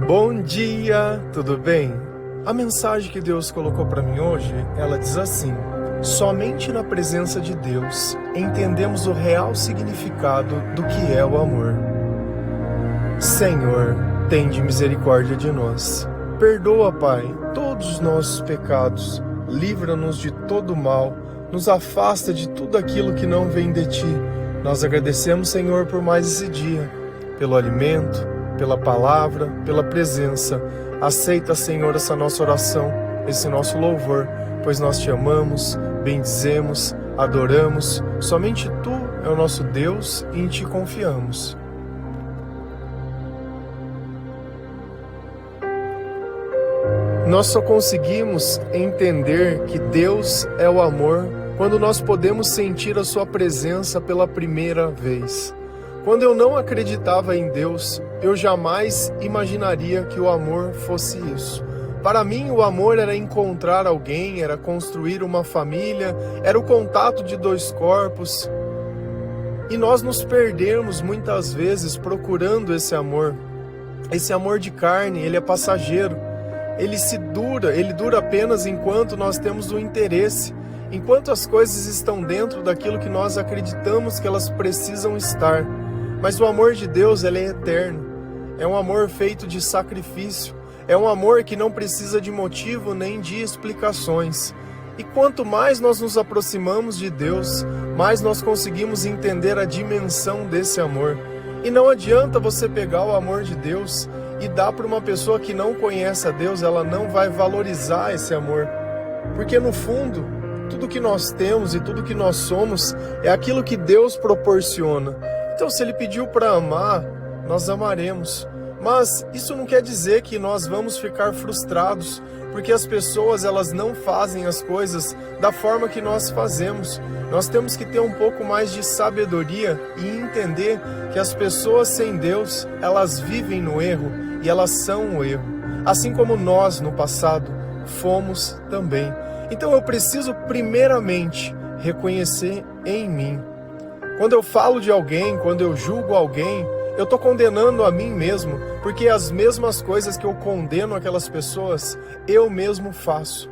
Bom dia, tudo bem? A mensagem que Deus colocou para mim hoje, ela diz assim: somente na presença de Deus entendemos o real significado do que é o amor. Senhor, tende misericórdia de nós. Perdoa, Pai, todos os nossos pecados. Livra-nos de todo mal. Nos afasta de tudo aquilo que não vem de Ti. Nós agradecemos, Senhor, por mais esse dia, pelo alimento, pela palavra, pela presença. Aceita, Senhor, essa nossa oração, esse nosso louvor, pois nós Te amamos, bendizemos, adoramos. Somente Tu é o nosso Deus e em Ti confiamos. Nós só conseguimos entender que Deus é o amor quando nós podemos sentir a Sua presença pela primeira vez. Quando eu não acreditava em Deus, eu jamais imaginaria que o amor fosse isso. Para mim, o amor era encontrar alguém, era construir uma família, era o contato de dois corpos. E nós nos perdemos muitas vezes procurando esse amor. Esse amor de carne, ele é passageiro. Ele dura apenas enquanto nós temos o interesse, enquanto as coisas estão dentro daquilo que nós acreditamos que elas precisam estar. Mas o amor de Deus, ele é eterno. É um amor feito de sacrifício. É um amor que não precisa de motivo nem de explicações. E quanto mais nós nos aproximamos de Deus, mais nós conseguimos entender a dimensão desse amor. E não adianta você pegar o amor de Deus e dar para uma pessoa que não conhece a Deus, ela não vai valorizar esse amor. Porque no fundo, tudo que nós temos e tudo que nós somos é aquilo que Deus proporciona. Então, se Ele pediu para amar, nós amaremos. Mas isso não quer dizer que nós vamos ficar frustrados, porque as pessoas elas não fazem as coisas da forma que nós fazemos. Nós temos que ter um pouco mais de sabedoria e entender que as pessoas sem Deus, elas vivem no erro e elas são o erro. Assim como nós, no passado, fomos também. Então eu preciso primeiramente reconhecer em mim. Quando eu falo de alguém, quando eu julgo alguém, eu estou condenando a mim mesmo, porque as mesmas coisas que eu condeno aquelas pessoas, eu mesmo faço.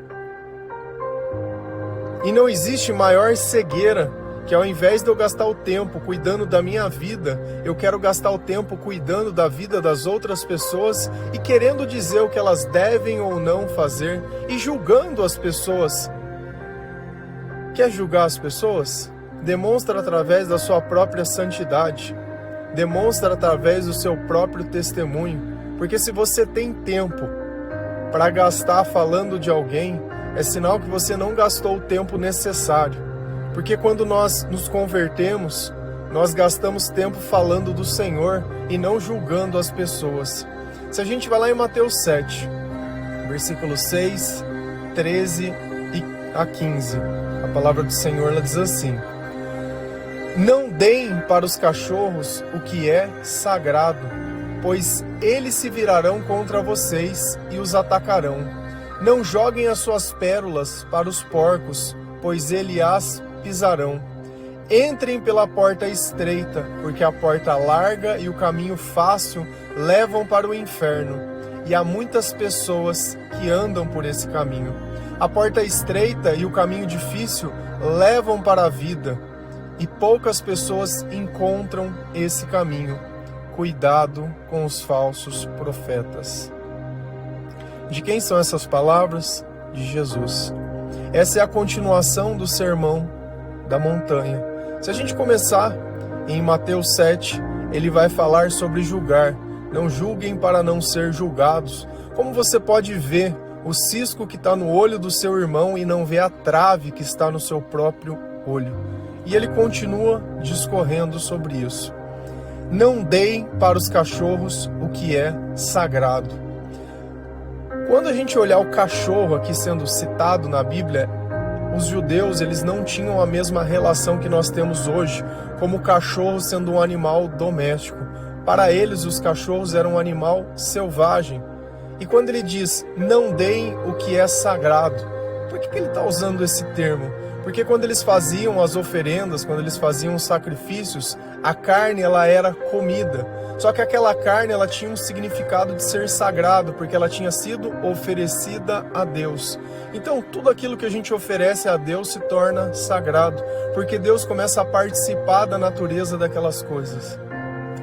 E não existe maior cegueira que ao invés de eu gastar o tempo cuidando da minha vida, eu quero gastar o tempo cuidando da vida das outras pessoas e querendo dizer o que elas devem ou não fazer e julgando as pessoas. Quer julgar as pessoas? Demonstra através da sua própria santidade. Demonstra através do seu próprio testemunho. Porque se você tem tempo para gastar falando de alguém, é sinal que você não gastou o tempo necessário. Porque quando nós nos convertemos, nós gastamos tempo falando do Senhor e não julgando as pessoas. Se a gente vai lá em Mateus 7, versículos 6, 13 a 15, a palavra do Senhor ela diz assim: não deem para os cachorros o que é sagrado, pois eles se virarão contra vocês e os atacarão. Não joguem as suas pérolas para os porcos, pois eles as pisarão. Entrem pela porta estreita, porque a porta larga e o caminho fácil levam para o inferno, e há muitas pessoas que andam por esse caminho. A porta estreita e o caminho difícil levam para a vida, e poucas pessoas encontram esse caminho. Cuidado com os falsos profetas. De quem são essas palavras? De Jesus. Essa é a continuação do sermão da montanha. Se a gente começar em Mateus 7, ele vai falar sobre julgar. Não julguem para não ser julgados. Como você pode ver o cisco que está no olho do seu irmão e não vê a trave que está no seu próprio olho? E ele continua discorrendo sobre isso. Não deem para os cachorros o que é sagrado. Quando a gente olhar o cachorro aqui sendo citado na Bíblia, os judeus eles não tinham a mesma relação que nós temos hoje, como o cachorro sendo um animal doméstico. Para eles, os cachorros eram um animal selvagem. E quando ele diz, não deem o que é sagrado, por que ele está usando esse termo? Porque quando eles faziam as oferendas, quando eles faziam os sacrifícios, a carne ela era comida. Só que aquela carne ela tinha um significado de ser sagrado, porque ela tinha sido oferecida a Deus. Então tudo aquilo que a gente oferece a Deus se torna sagrado, porque Deus começa a participar da natureza daquelas coisas.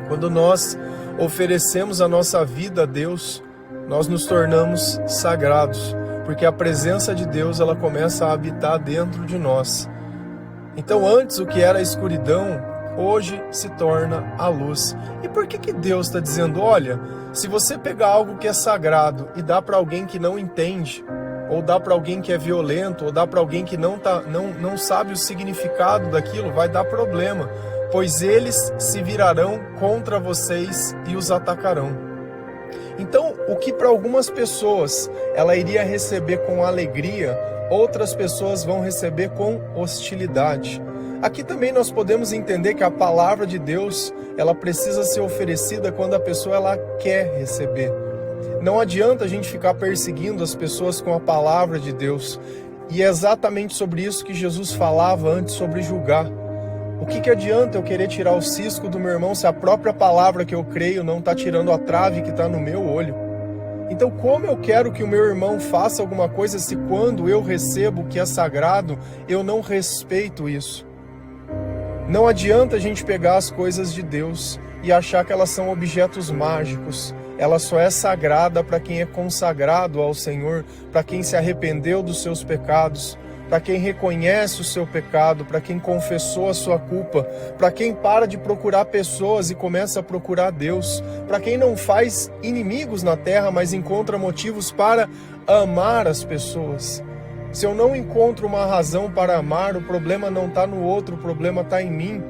Quando nós oferecemos a nossa vida a Deus, nós nos tornamos sagrados, porque a presença de Deus ela começa a habitar dentro de nós. Então antes o que era a escuridão, hoje se torna a luz. E por que Deus está dizendo, olha, se você pegar algo que é sagrado e dá para alguém que não entende, ou dá para alguém que é violento, ou dá para alguém que não sabe o significado daquilo, vai dar problema, pois eles se virarão contra vocês e os atacarão. Então, o que para algumas pessoas ela iria receber com alegria, outras pessoas vão receber com hostilidade. Aqui também nós podemos entender que a palavra de Deus, ela precisa ser oferecida quando a pessoa ela quer receber. Não adianta a gente ficar perseguindo as pessoas com a palavra de Deus. E é exatamente sobre isso que Jesus falava antes, sobre julgar. O que adianta eu querer tirar o cisco do meu irmão se a própria palavra que eu creio não está tirando a trave que está no meu olho? Então como eu quero que o meu irmão faça alguma coisa se quando eu recebo o que é sagrado, eu não respeito isso? Não adianta a gente pegar as coisas de Deus e achar que elas são objetos mágicos. Ela só é sagrada para quem é consagrado ao Senhor, para quem se arrependeu dos seus pecados, para quem reconhece o seu pecado, para quem confessou a sua culpa, para quem para de procurar pessoas e começa a procurar Deus, para quem não faz inimigos na terra, mas encontra motivos para amar as pessoas. Se eu não encontro uma razão para amar, o problema não está no outro, o problema está em mim.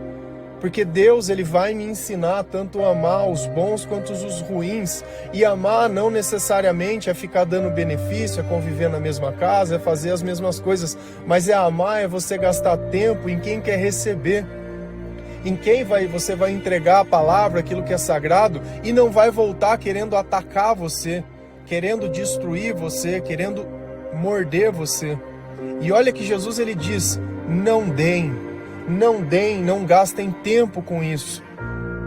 Porque Deus ele vai me ensinar tanto a amar os bons quanto os ruins. E amar não necessariamente é ficar dando benefício, é conviver na mesma casa, é fazer as mesmas coisas. Mas amar é você gastar tempo em quem quer receber. Em quem você vai entregar a palavra, aquilo que é sagrado, e não vai voltar querendo atacar você, querendo destruir você, querendo morder você. E olha que Jesus ele diz, não deem, não gastem tempo com isso,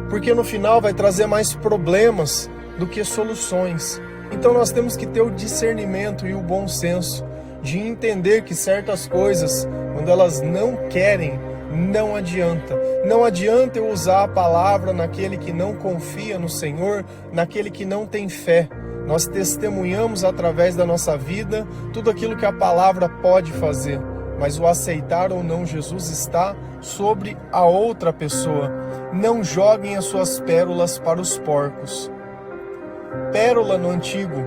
porque no final vai trazer mais problemas do que soluções. Então nós temos que ter o discernimento e o bom senso de entender que certas coisas, quando elas não querem, não adianta. Não adianta eu usar a palavra naquele que não confia no Senhor, naquele que não tem fé. Nós testemunhamos através da nossa vida tudo aquilo que a palavra pode fazer. Mas o aceitar ou não Jesus está sobre a outra pessoa. Não joguem as suas pérolas para os porcos. Pérola no antigo,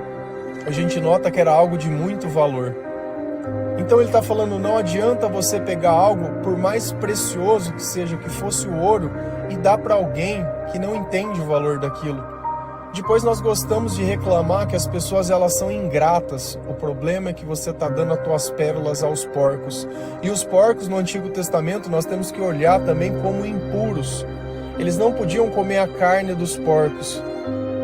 a gente nota que era algo de muito valor. Então ele está falando, não adianta você pegar algo, por mais precioso que seja, que fosse o ouro, e dar para alguém que não entende o valor daquilo. Depois nós gostamos de reclamar que as pessoas elas são ingratas. O problema é que você está dando as tuas pérolas aos porcos. E os porcos no Antigo Testamento nós temos que olhar também como impuros. Eles não podiam comer a carne dos porcos,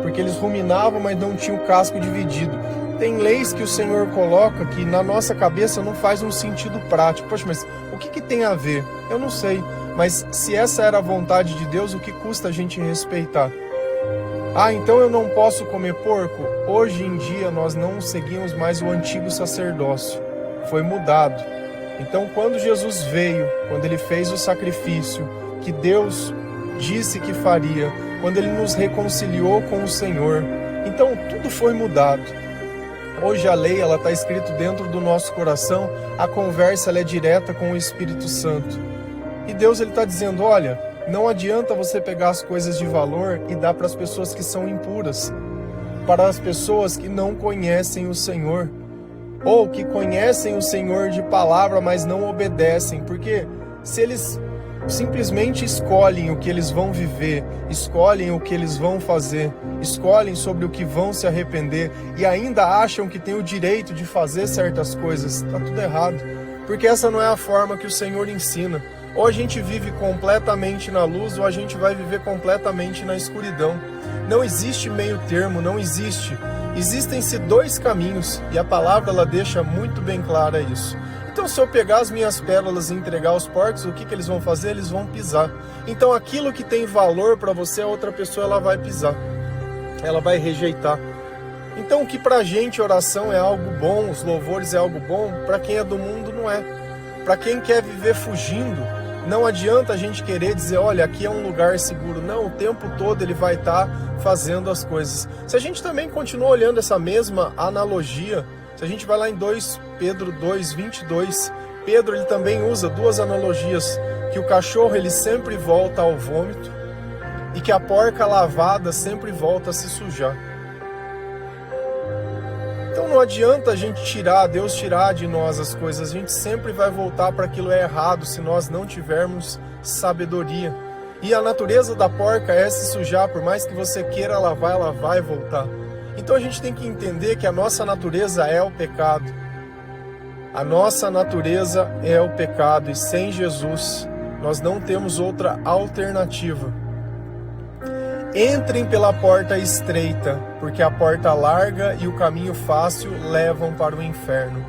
porque eles ruminavam, mas não tinham o casco dividido. Tem leis que o Senhor coloca que na nossa cabeça não faz um sentido prático. Poxa, mas o que tem a ver? Eu não sei. Mas se essa era a vontade de Deus, o que custa a gente respeitar? Ah, então eu não posso comer porco? Hoje em dia nós não seguimos mais o antigo sacerdócio. Foi mudado. Então quando Jesus veio, quando ele fez o sacrifício que Deus disse que faria, quando ele nos reconciliou com o Senhor, então tudo foi mudado. Hoje a lei ela está escrita dentro do nosso coração, a conversa ela é direta com o Espírito Santo. E Deus ele está dizendo, olha, não adianta você pegar as coisas de valor e dar para as pessoas que são impuras, para as pessoas que não conhecem o Senhor, ou que conhecem o Senhor de palavra, mas não obedecem, porque se eles simplesmente escolhem o que eles vão viver, escolhem o que eles vão fazer, escolhem sobre o que vão se arrepender e ainda acham que têm o direito de fazer certas coisas, está tudo errado, porque essa não é a forma que o Senhor ensina. Ou a gente vive completamente na luz, ou a gente vai viver completamente na escuridão. Não existe meio termo, não existe. Existem-se dois caminhos, e a palavra ela deixa muito bem clara isso. Então, se eu pegar as minhas pérolas e entregar aos porcos, o que eles vão fazer? Eles vão pisar. Então, aquilo que tem valor para você, a outra pessoa ela vai pisar. Ela vai rejeitar. Então, o que pra gente oração é algo bom, os louvores é algo bom, para quem é do mundo não é. Para quem quer viver fugindo, não adianta a gente querer dizer, olha, aqui é um lugar seguro. Não, o tempo todo ele vai estar fazendo as coisas. Se a gente também continua olhando essa mesma analogia, se a gente vai lá em 2 Pedro 2:22, Pedro ele também usa duas analogias, que o cachorro ele sempre volta ao vômito e que a porca lavada sempre volta a se sujar. Então não adianta a gente Deus tirar de nós as coisas, a gente sempre vai voltar para aquilo é errado se nós não tivermos sabedoria. E a natureza da porca é se sujar, por mais que você queira lavar, ela vai voltar. Então a gente tem que entender que a nossa natureza é o pecado. A nossa natureza é o pecado e sem Jesus nós não temos outra alternativa. Entrem pela porta estreita, porque a porta larga e o caminho fácil levam para o inferno.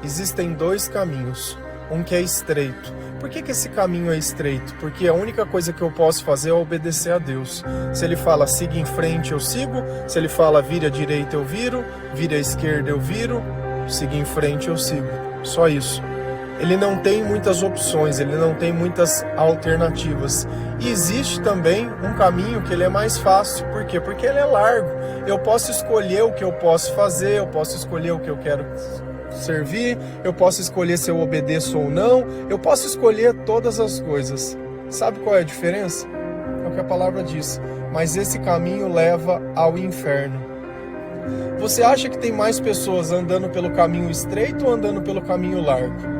Existem 2 caminhos, um que é estreito. Por que esse caminho é estreito? Porque a única coisa que eu posso fazer é obedecer a Deus. Se Ele fala siga em frente, eu sigo. Se Ele fala vire à direita, eu viro. Vire à esquerda, eu viro. Siga em frente, eu sigo. Só isso. Ele não tem muitas opções, ele não tem muitas alternativas. E existe também um caminho que ele é mais fácil. Por quê? Porque ele é largo. Eu posso escolher o que eu posso fazer, eu posso escolher o que eu quero servir, eu posso escolher se eu obedeço ou não, eu posso escolher todas as coisas. Sabe qual é a diferença? É o que a palavra diz. Mas esse caminho leva ao inferno. Você acha que tem mais pessoas andando pelo caminho estreito ou andando pelo caminho largo?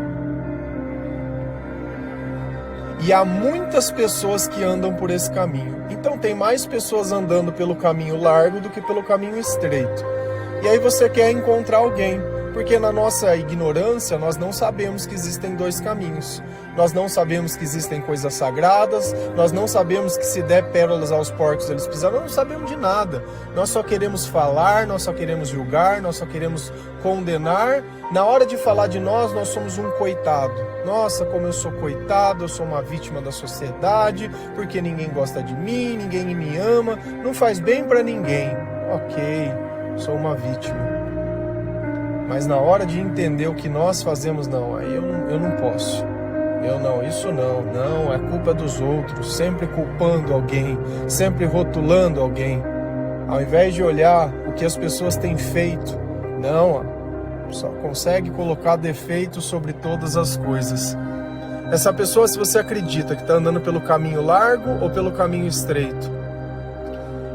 E há muitas pessoas que andam por esse caminho. Então tem mais pessoas andando pelo caminho largo do que pelo caminho estreito. E aí você quer encontrar alguém, porque na nossa ignorância nós não sabemos que existem 2 caminhos. Nós não sabemos que existem coisas sagradas, nós não sabemos que se der pérolas aos porcos eles pisarão, nós não sabemos de nada. Nós só queremos falar, nós só queremos julgar, nós só queremos condenar. Na hora de falar de nós somos um coitado. Nossa, como eu sou coitado, eu sou uma vítima da sociedade, porque ninguém gosta de mim, ninguém me ama, não faz bem para ninguém. Ok, sou uma vítima. Mas na hora de entender o que nós fazemos, não, aí eu não posso. Isso não, é culpa dos outros, sempre culpando alguém, sempre rotulando alguém. Ao invés de olhar o que as pessoas têm feito, não, só consegue colocar defeitos sobre todas as coisas. Essa pessoa, se você acredita que está andando pelo caminho largo ou pelo caminho estreito.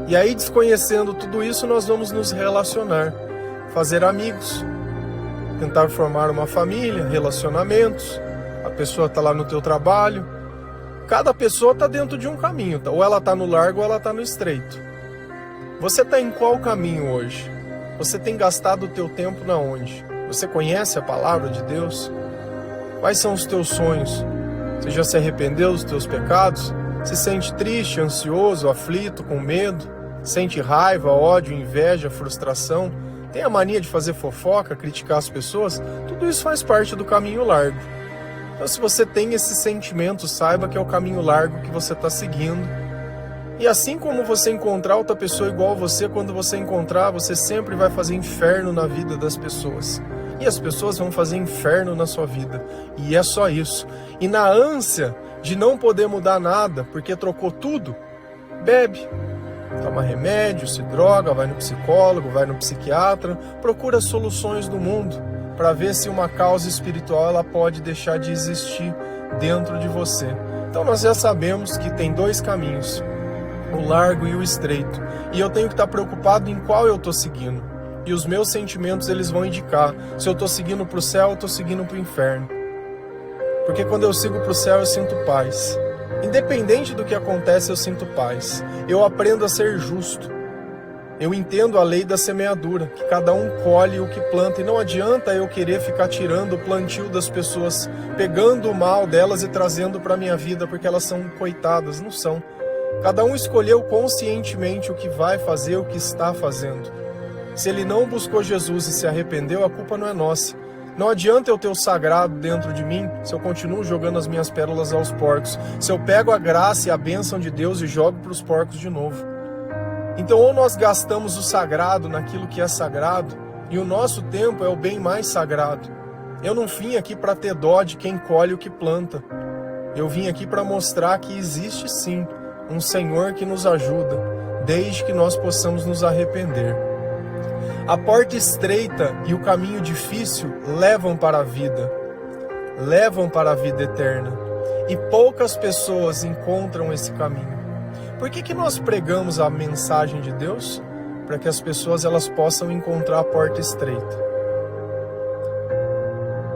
E aí, desconhecendo tudo isso, nós vamos nos relacionar, fazer amigos, tentar formar uma família, relacionamentos. A pessoa está lá no teu trabalho. Cada pessoa está dentro de um caminho, ou ela está no largo ou ela está no estreito. Você está em qual caminho hoje? Você tem gastado o teu tempo na onde? Você conhece a palavra de Deus? Quais são os teus sonhos? Você já se arrependeu dos teus pecados? Se sente triste, ansioso, aflito, com medo? Sente raiva, ódio, inveja, frustração? Tem a mania de fazer fofoca, criticar as pessoas? Tudo isso faz parte do caminho largo. Então, se você tem esse sentimento, saiba que é o caminho largo que você está seguindo. E assim como você encontrar outra pessoa igual a você, quando você encontrar, você sempre vai fazer inferno na vida das pessoas. E as pessoas vão fazer inferno na sua vida. E é só isso. E na ânsia de não poder mudar nada, porque trocou tudo, bebe, toma remédio, se droga, vai no psicólogo, vai no psiquiatra, procura soluções do mundo para ver se uma causa espiritual ela pode deixar de existir dentro de você. Então nós já sabemos que tem 2 caminhos, o largo e o estreito. E eu tenho que estar preocupado em qual eu estou seguindo. E os meus sentimentos eles vão indicar se eu estou seguindo para o céu ou estou seguindo para o inferno. Porque quando eu sigo para o céu eu sinto paz. Independente do que acontece eu sinto paz. Eu aprendo a ser justo. Eu entendo a lei da semeadura, que cada um colhe o que planta. E não adianta eu querer ficar tirando o plantio das pessoas, pegando o mal delas e trazendo para a minha vida, porque elas são coitadas. Não são. Cada um escolheu conscientemente o que vai fazer, o que está fazendo. Se ele não buscou Jesus e se arrependeu, a culpa não é nossa. Não adianta eu ter o sagrado dentro de mim se eu continuo jogando as minhas pérolas aos porcos. Se eu pego a graça e a bênção de Deus e jogo para os porcos de novo. Então, ou nós gastamos o sagrado naquilo que é sagrado, e o nosso tempo é o bem mais sagrado. Eu não vim aqui para ter dó de quem colhe o que planta. Eu vim aqui para mostrar que existe sim um Senhor que nos ajuda, desde que nós possamos nos arrepender. A porta estreita e o caminho difícil levam para a vida eterna. E poucas pessoas encontram esse caminho. Por que nós pregamos a mensagem de Deus? Para que as pessoas elas possam encontrar a porta estreita.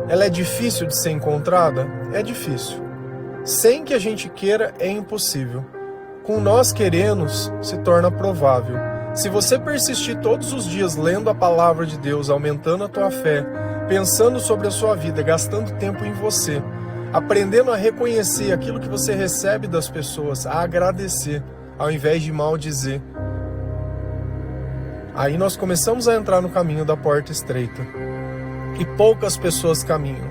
Ela é difícil de ser encontrada? É difícil. Sem que a gente queira, é impossível. Com nós querendo, se torna provável. Se você persistir todos os dias lendo a palavra de Deus, aumentando a tua fé, pensando sobre a sua vida, gastando tempo em você, aprendendo a reconhecer aquilo que você recebe das pessoas, a agradecer, ao invés de maldizer, aí nós começamos a entrar no caminho da porta estreita. E poucas pessoas caminham.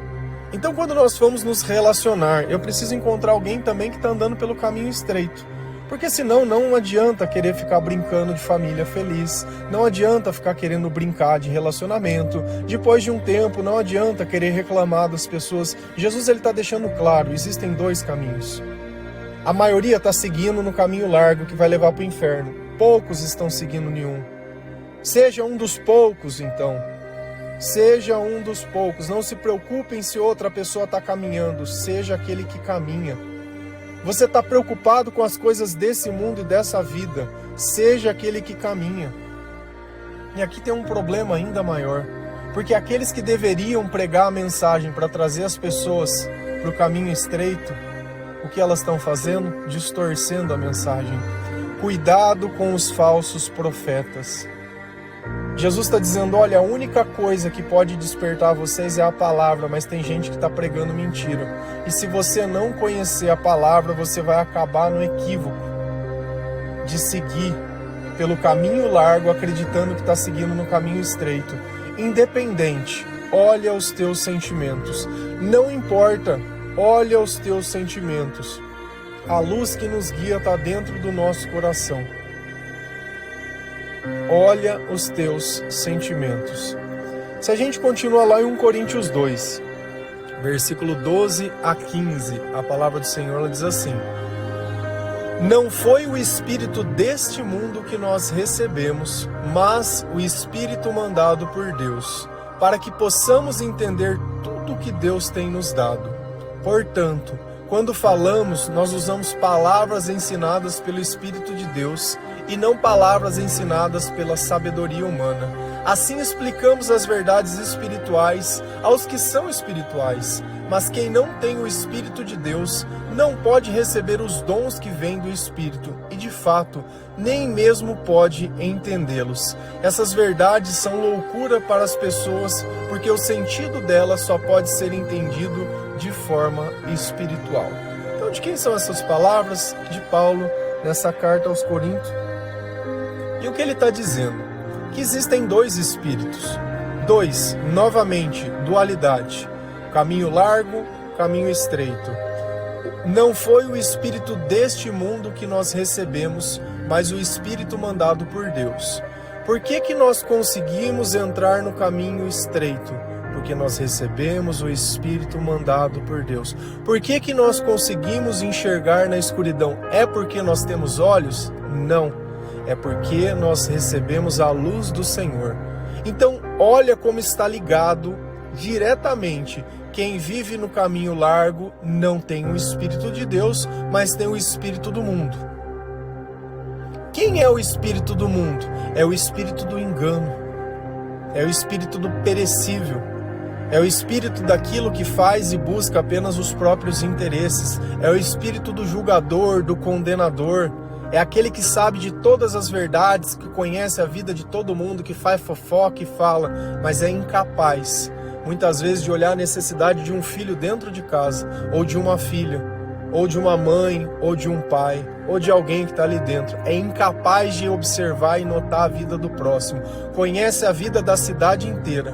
Então, quando nós vamos nos relacionar, eu preciso encontrar alguém também que está andando pelo caminho estreito. Porque senão não adianta querer ficar brincando de família feliz, não adianta ficar querendo brincar de relacionamento, depois de um tempo não adianta querer reclamar das pessoas. Jesus ele está deixando claro, existem dois caminhos. A maioria está seguindo no caminho largo que vai levar para o inferno, poucos estão seguindo nenhum. Seja um dos poucos então, seja um dos poucos, não se preocupem se outra pessoa está caminhando, seja aquele que caminha. Você está preocupado com as coisas desse mundo e dessa vida, seja aquele que caminha. E aqui tem um problema ainda maior, porque aqueles que deveriam pregar a mensagem para trazer as pessoas para o caminho estreito, o que elas estão fazendo? Distorcendo a mensagem. Cuidado com os falsos profetas. Jesus está dizendo, olha, a única coisa que pode despertar vocês é a palavra, mas tem gente que está pregando mentira. E se você não conhecer a palavra, você vai acabar no equívoco de seguir pelo caminho largo, acreditando que está seguindo no caminho estreito. Independente, olha os teus sentimentos. Não importa, olha os teus sentimentos. A luz que nos guia está dentro do nosso coração. Olha os teus sentimentos. Se a gente continua lá em 1 Coríntios 2, versículo 12 a 15, a palavra do Senhor ela diz assim: não foi o Espírito deste mundo que nós recebemos, mas o Espírito mandado por Deus, para que possamos entender tudo o que Deus tem nos dado. Portanto, quando falamos, nós usamos palavras ensinadas pelo Espírito de Deus e não palavras ensinadas pela sabedoria humana. Assim explicamos as verdades espirituais aos que são espirituais, mas quem não tem o Espírito de Deus não pode receber os dons que vêm do Espírito e, de fato, nem mesmo pode entendê-los. Essas verdades são loucura para as pessoas, porque o sentido delas só pode ser entendido de forma espiritual. Então, de quem são essas palavras? De Paulo, nessa carta aos Coríntios. E o que ele está dizendo? Que existem dois espíritos. Dois, novamente, dualidade. Caminho largo, caminho estreito. Não foi o Espírito deste mundo que nós recebemos, mas o Espírito mandado por Deus. Por que nós conseguimos entrar no caminho estreito? Porque nós recebemos o Espírito mandado por Deus. Por que nós conseguimos enxergar na escuridão? É porque nós temos olhos? Não. É porque nós recebemos a luz do Senhor. Então, olha como está ligado diretamente. Quem vive no caminho largo não tem o Espírito de Deus, mas tem o Espírito do mundo. Quem é o Espírito do mundo? É o Espírito do engano. É o Espírito do perecível. É o espírito daquilo que faz e busca apenas os próprios interesses. É o espírito do julgador, do condenador. É aquele que sabe de todas as verdades, que conhece a vida de todo mundo, que faz fofoca e fala, mas é incapaz, muitas vezes, de olhar a necessidade de um filho dentro de casa, ou de uma filha, ou de uma mãe, ou de um pai, ou de alguém que está ali dentro. É incapaz de observar e notar a vida do próximo. Conhece a vida da cidade inteira,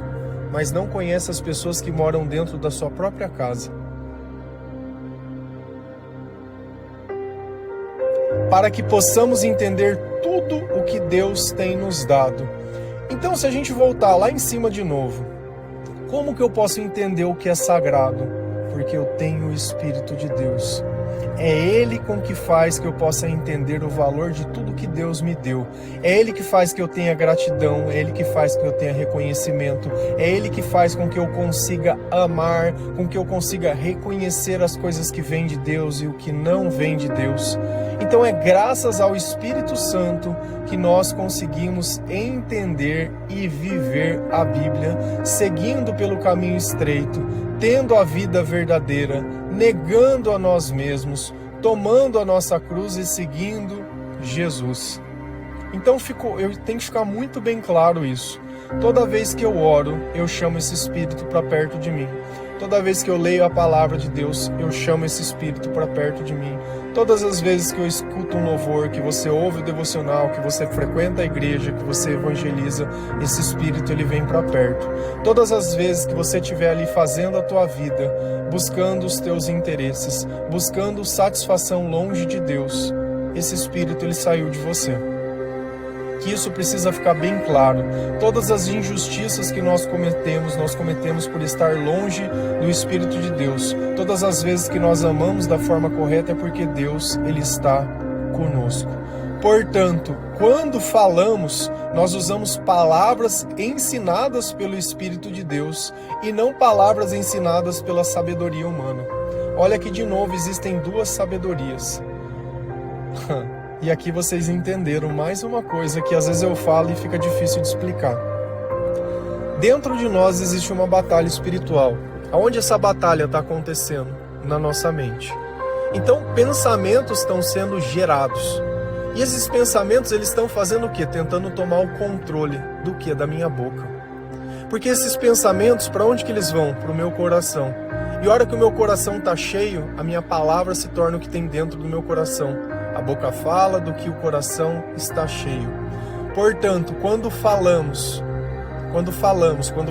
mas não conhece as pessoas que moram dentro da sua própria casa. Para que possamos entender tudo o que Deus tem nos dado. Então, se a gente voltar lá em cima de novo, como que eu posso entender o que é sagrado? Porque eu tenho o Espírito de Deus. É Ele com que faz que eu possa entender o valor de tudo que Deus me deu. É Ele que faz que eu tenha gratidão, é Ele que faz que eu tenha reconhecimento, é Ele que faz com que eu consiga amar, com que eu consiga reconhecer as coisas que vêm de Deus e o que não vem de Deus. Então é graças ao Espírito Santo que nós conseguimos entender e viver a Bíblia, seguindo pelo caminho estreito, tendo a vida verdadeira, negando a nós mesmos, tomando a nossa cruz e seguindo Jesus. Então tem que ficar muito bem claro isso. Toda vez que eu oro, eu chamo esse Espírito para perto de mim. Toda vez que eu leio a palavra de Deus, eu chamo esse Espírito para perto de mim. Todas as vezes que eu escuto um louvor, que você ouve o devocional, que você frequenta a igreja, que você evangeliza, esse Espírito ele vem para perto. Todas as vezes que você estiver ali fazendo a tua vida, buscando os teus interesses, buscando satisfação longe de Deus, esse Espírito ele saiu de você. Que isso precisa ficar bem claro. Todas as injustiças que nós cometemos por estar longe do Espírito de Deus. Todas as vezes que nós amamos da forma correta é porque Deus ele está conosco. Portanto, quando falamos, nós usamos palavras ensinadas pelo Espírito de Deus e não palavras ensinadas pela sabedoria humana. Olha que de novo existem duas sabedorias. E aqui vocês entenderam mais uma coisa que às vezes eu falo e fica difícil de explicar. Dentro de nós existe uma batalha espiritual. Aonde essa batalha está acontecendo? Na nossa mente. Então pensamentos estão sendo gerados. E esses pensamentos eles estão fazendo o quê? Tentando tomar o controle do quê? Da minha boca. Porque esses pensamentos, para onde que eles vão? Para o meu coração. E a hora que o meu coração está cheio, a minha palavra se torna o que tem dentro do meu coração. A boca fala do que o coração está cheio. Portanto, quando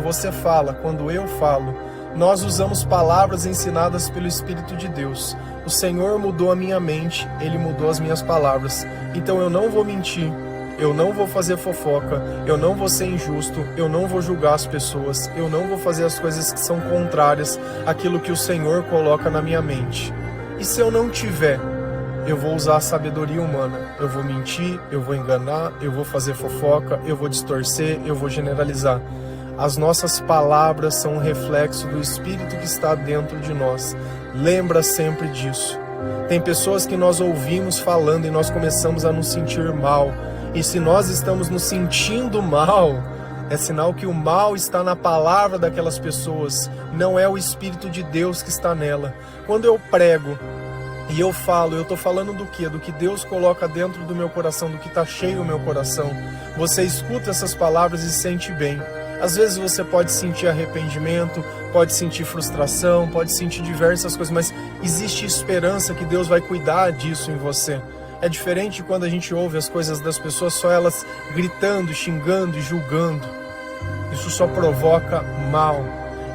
você fala, quando eu falo, nós usamos palavras ensinadas pelo Espírito de Deus. O Senhor mudou a minha mente, Ele mudou as minhas palavras. Então eu não vou mentir, eu não vou fazer fofoca, eu não vou ser injusto, eu não vou julgar as pessoas, eu não vou fazer as coisas que são contrárias àquilo que o Senhor coloca na minha mente. E se eu não tiver, eu vou usar a sabedoria humana, eu vou mentir, eu vou enganar, eu vou fazer fofoca, eu vou distorcer, eu vou generalizar. As nossas palavras são um reflexo do Espírito que está dentro de nós. Lembra sempre disso. Tem pessoas que nós ouvimos falando e nós começamos a nos sentir mal. E se nós estamos nos sentindo mal, é sinal que o mal está na palavra daquelas pessoas, não é o Espírito de Deus que está nela. Quando eu prego, e eu estou falando do quê? Do que Deus coloca dentro do meu coração, do que está cheio o meu coração. Você escuta essas palavras e sente bem. Às vezes você pode sentir arrependimento, pode sentir frustração, pode sentir diversas coisas, mas existe esperança que Deus vai cuidar disso em você. É diferente de quando a gente ouve as coisas das pessoas, só elas gritando, xingando e julgando. Isso só provoca mal.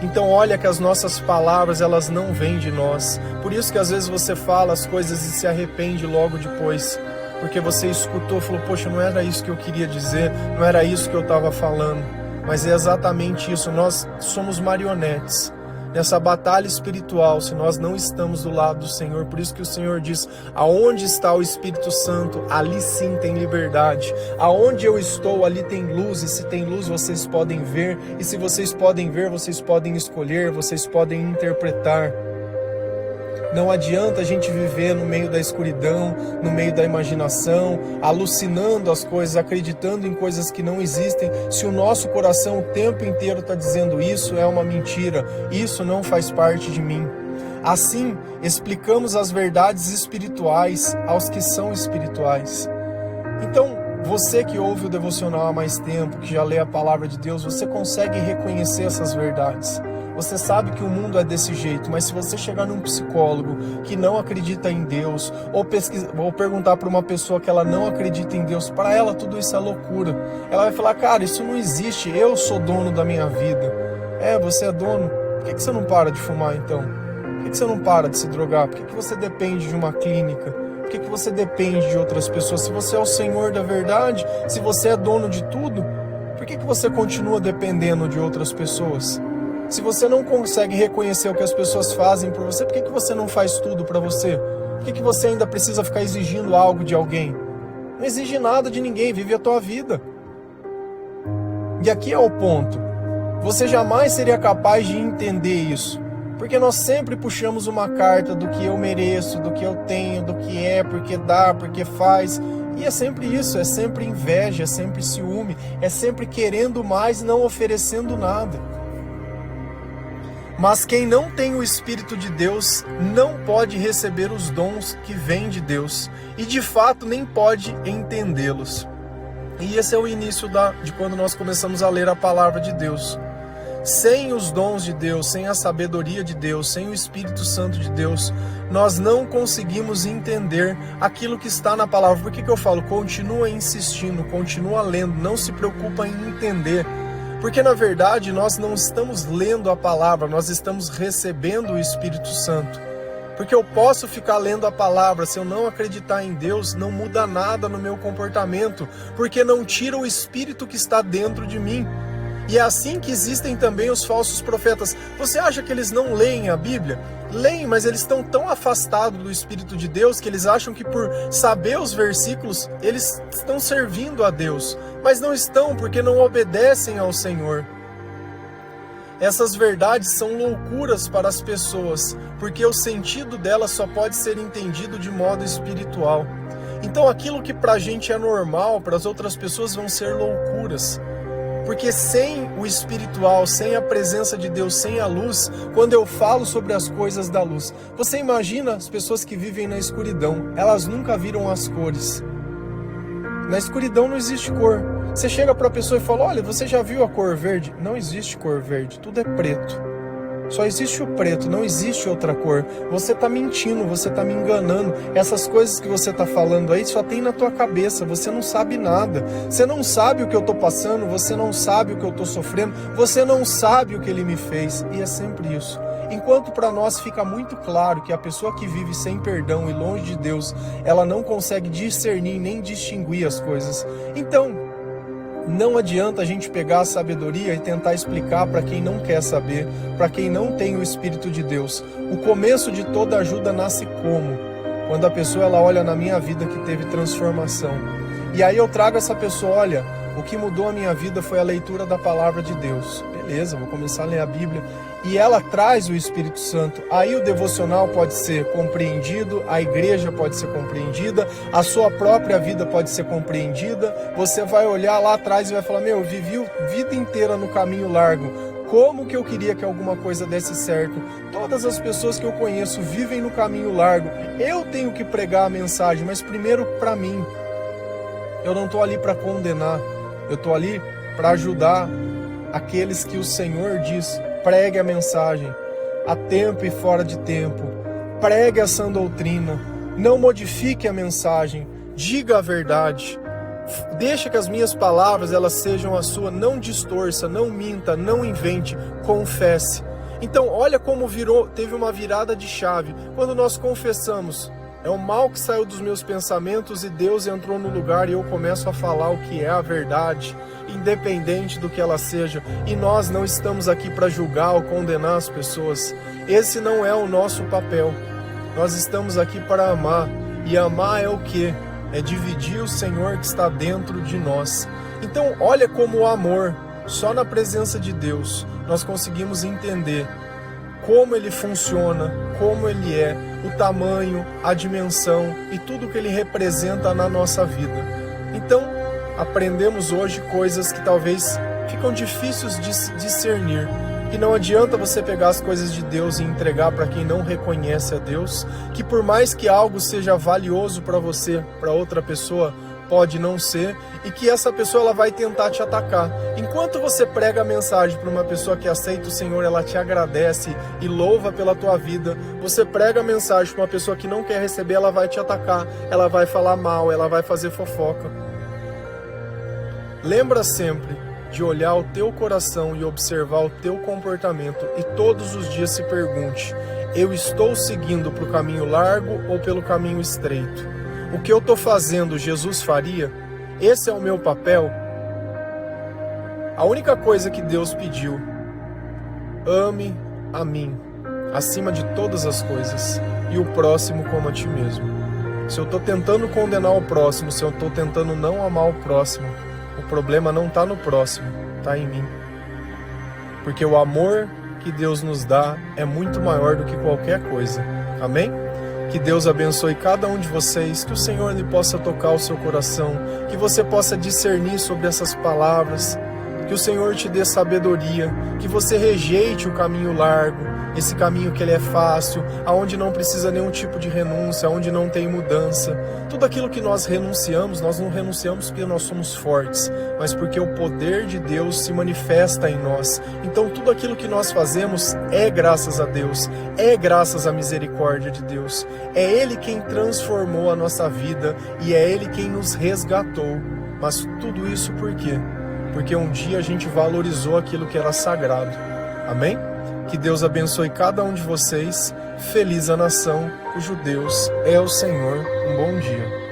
Então olha que as nossas palavras, elas não vêm de nós. Por isso que às vezes você fala as coisas e se arrepende logo depois. Porque você escutou, falou, poxa, não era isso que eu queria dizer, não era isso que eu estava falando. Mas é exatamente isso, nós somos marionetes. Nessa batalha espiritual, se nós não estamos do lado do Senhor, por isso que o Senhor diz, aonde está o Espírito Santo, ali sim tem liberdade. Aonde eu estou, ali tem luz, e se tem luz vocês podem ver, e se vocês podem ver, vocês podem escolher, vocês podem interpretar. Não adianta a gente viver no meio da escuridão, no meio da imaginação, alucinando as coisas, acreditando em coisas que não existem. Se o nosso coração o tempo inteiro está dizendo isso é uma mentira, isso não faz parte de mim. Assim, explicamos as verdades espirituais aos que são espirituais. Então, você que ouve o devocional há mais tempo, que já lê a palavra de Deus, você consegue reconhecer essas verdades. Você sabe que o mundo é desse jeito, mas se você chegar num psicólogo que não acredita em Deus, ou perguntar para uma pessoa que ela não acredita em Deus, para ela tudo isso é loucura. Ela vai falar, cara, isso não existe, eu sou dono da minha vida. Você é dono. Por que você não para de fumar então? Por que você não para de se drogar? Por que você depende de uma clínica? Por que você depende de outras pessoas? Se você é o Senhor da verdade, se você é dono de tudo, por que você continua dependendo de outras pessoas? Se você não consegue reconhecer o que as pessoas fazem por você, por que você não faz tudo para você? Por que você ainda precisa ficar exigindo algo de alguém? Não exige nada de ninguém, vive a tua vida. E aqui é o ponto. Você jamais seria capaz de entender isso. Porque nós sempre puxamos uma carta do que eu mereço, do que eu tenho, do que é, porque dá, porque faz. E é sempre isso, é sempre inveja, é sempre ciúme, é sempre querendo mais e não oferecendo nada. Mas quem não tem o Espírito de Deus não pode receber os dons que vêm de Deus e de fato nem pode entendê-los. E esse é o início de quando nós começamos a ler a palavra de Deus. Sem os dons de Deus, sem a sabedoria de Deus, sem o Espírito Santo de Deus, nós não conseguimos entender aquilo que está na palavra. Por que eu falo? Continua insistindo, continua lendo, não se preocupa em entender. Porque na verdade nós não estamos lendo a palavra, nós estamos recebendo o Espírito Santo. Porque eu posso ficar lendo a palavra, se eu não acreditar em Deus, não muda nada no meu comportamento, porque não tira o Espírito que está dentro de mim. E é assim que existem também os falsos profetas. Você acha que eles não leem a Bíblia? Leem, mas eles estão tão afastados do Espírito de Deus que eles acham que por saber os versículos, eles estão servindo a Deus. Mas não estão, porque não obedecem ao Senhor. Essas verdades são loucuras para as pessoas, porque o sentido delas só pode ser entendido de modo espiritual. Então aquilo que para a gente é normal, para as outras pessoas vão ser loucuras. Porque sem o espiritual, sem a presença de Deus, sem a luz, quando eu falo sobre as coisas da luz, você imagina as pessoas que vivem na escuridão, elas nunca viram as cores. Na escuridão não existe cor. Você chega para a pessoa e fala, olha, você já viu a cor verde? Não existe cor verde, tudo é preto. Só existe o preto, não existe outra cor. Você está mentindo, você está me enganando. Essas coisas que você está falando aí só tem na tua cabeça, você não sabe nada. Você não sabe o que eu estou passando, você não sabe o que eu estou sofrendo, você não sabe o que ele me fez. E é sempre isso. Enquanto para nós fica muito claro que a pessoa que vive sem perdão e longe de Deus, ela não consegue discernir nem distinguir as coisas. Então, não adianta a gente pegar a sabedoria e tentar explicar para quem não quer saber, para quem não tem o Espírito de Deus. O começo de toda ajuda nasce como? Quando a pessoa ela olha na minha vida que teve transformação. E aí eu trago essa pessoa, olha, o que mudou a minha vida foi a leitura da palavra de Deus. Beleza, vou começar a ler a Bíblia. E ela traz o Espírito Santo. Aí o devocional pode ser compreendido, a igreja pode ser compreendida, a sua própria vida pode ser compreendida. Você vai olhar lá atrás e vai falar, meu, eu vivi a vida inteira no caminho largo. Como que eu queria que alguma coisa desse certo? Todas as pessoas que eu conheço vivem no caminho largo. Eu tenho que pregar a mensagem, mas primeiro para mim. Eu não estou ali para condenar, eu estou ali para ajudar aqueles que o Senhor diz, pregue a mensagem, a tempo e fora de tempo, pregue a sã doutrina, não modifique a mensagem, diga a verdade, deixa que as minhas palavras elas sejam a sua, não distorça, não minta, não invente, confesse. Então olha como teve uma virada de chave, quando nós confessamos, é o mal que saiu dos meus pensamentos e Deus entrou no lugar e eu começo a falar o que é a verdade, independente do que ela seja. E nós não estamos aqui para julgar ou condenar as pessoas. Esse não é o nosso papel. Nós estamos aqui para amar. E amar é o quê? É dividir o Senhor que está dentro de nós. Então olha como o amor, só na presença de Deus, nós conseguimos entender como ele funciona, como ele é, o tamanho, a dimensão e tudo que ele representa na nossa vida. Então, aprendemos hoje coisas que talvez ficam difíceis de discernir. E não adianta você pegar as coisas de Deus e entregar para quem não reconhece a Deus, que por mais que algo seja valioso para você, para outra pessoa, pode não ser, e que essa pessoa ela vai tentar te atacar. Enquanto você prega a mensagem para uma pessoa que aceita o Senhor, ela te agradece e louva pela tua vida. Você prega a mensagem para uma pessoa que não quer receber, ela vai te atacar, ela vai falar mal, ela vai fazer fofoca. Lembra sempre de olhar o teu coração e observar o teu comportamento e todos os dias se pergunte: eu estou seguindo para o caminho largo ou pelo caminho estreito? O que eu estou fazendo, Jesus faria? Esse é o meu papel? A única coisa que Deus pediu: ame a mim acima de todas as coisas e o próximo como a ti mesmo. Se eu estou tentando condenar o próximo, se eu estou tentando não amar o próximo, o problema não está no próximo, está em mim. Porque o amor que Deus nos dá é muito maior do que qualquer coisa. Amém? Que Deus abençoe cada um de vocês, que o Senhor lhe possa tocar o seu coração, que você possa discernir sobre essas palavras, que o Senhor te dê sabedoria, que você rejeite o caminho largo, esse caminho que ele é fácil, aonde não precisa nenhum tipo de renúncia, aonde não tem mudança. Tudo aquilo que nós renunciamos, nós não renunciamos porque nós somos fortes, mas porque o poder de Deus se manifesta em nós. Então tudo aquilo que nós fazemos é graças a Deus, é graças à misericórdia de Deus. É Ele quem transformou a nossa vida e é Ele quem nos resgatou. Mas tudo isso por quê? Porque um dia a gente valorizou aquilo que era sagrado. Amém? Que Deus abençoe cada um de vocês. Feliz a nação cujo Deus é o Senhor. Um bom dia.